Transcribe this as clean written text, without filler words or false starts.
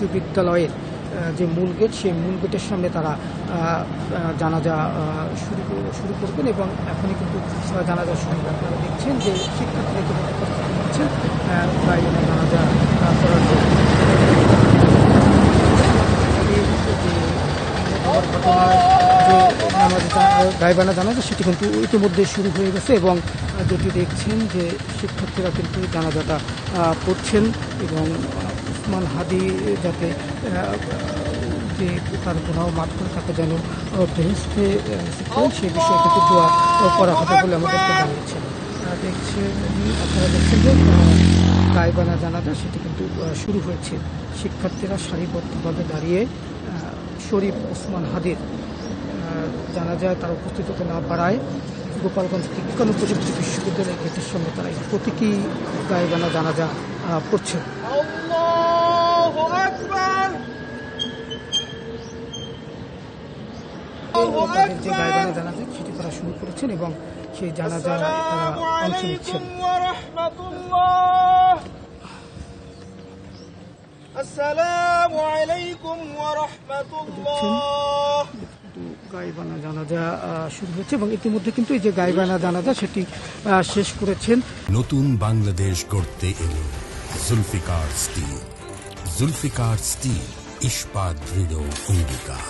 বিশ্ববিদ্যালয়ের যে মূল গেট, সেই মূল গেটের সামনে তারা জানাজা শুরু করবেন এবং এখনই কিন্তু জানাজা শুরু। আপনারা দেখছেন যে শিক্ষার্থীরা ইতিমধ্যে প্রস্তুতি নিচ্ছেন জানাজা করার জন্য। ঘটনায় যে গাইবানা জানাজা সেটি কিন্তু ইতিমধ্যে শুরু হয়ে গেছে এবং যেটি দেখছেন যে শিক্ষার্থীরা কিন্তু জানাজাটা পড়ছেন এবং উসমান হাদি যাতে যে তার গুনাহ মাফ করে তাকে যেন বেহেশতে সেই বিষয়ে কিন্তু দোয়া করা হবে বলে আমাদেরকে জানিয়েছেন। আপনারা দেখছেন যে গাইবানা জানাজা সেটি কিন্তু শুরু হয়েছে। শিক্ষার্থীরা সারিবদ্ধভাবে দাঁড়িয়ে শরীফ ওসমান হাদির জানাজায় তারা উপস্থিত হতে না পারায় গোপালগঞ্জ বিজ্ঞান ও প্রযুক্তি বিশ্ববিদ্যালয়ের গেটের সঙ্গে তারা এই প্রতীকী গাইবানা জানাজা পড়ছে। যে গাইবানা জানাজা সেটি তারা শুরু করেছেন এবং সেই জানাজায় তারা অংশ নিচ্ছেন। আসসালামু আলাইকুম ওয়া রাহমাতুল্লাহ। গাইবানা জানাজা শুরু হয়েছে এবং ইতিমধ্যে কিন্তু এই যে গাইবানা জানাজা সেটি শেষ করেছেন। নতুন বাংলাদেশ গড়তে এলো জুলফিকার স্টিল। জুলফিকার স্টিল, ইস্পাত দৃঢ় অঙ্গীকার।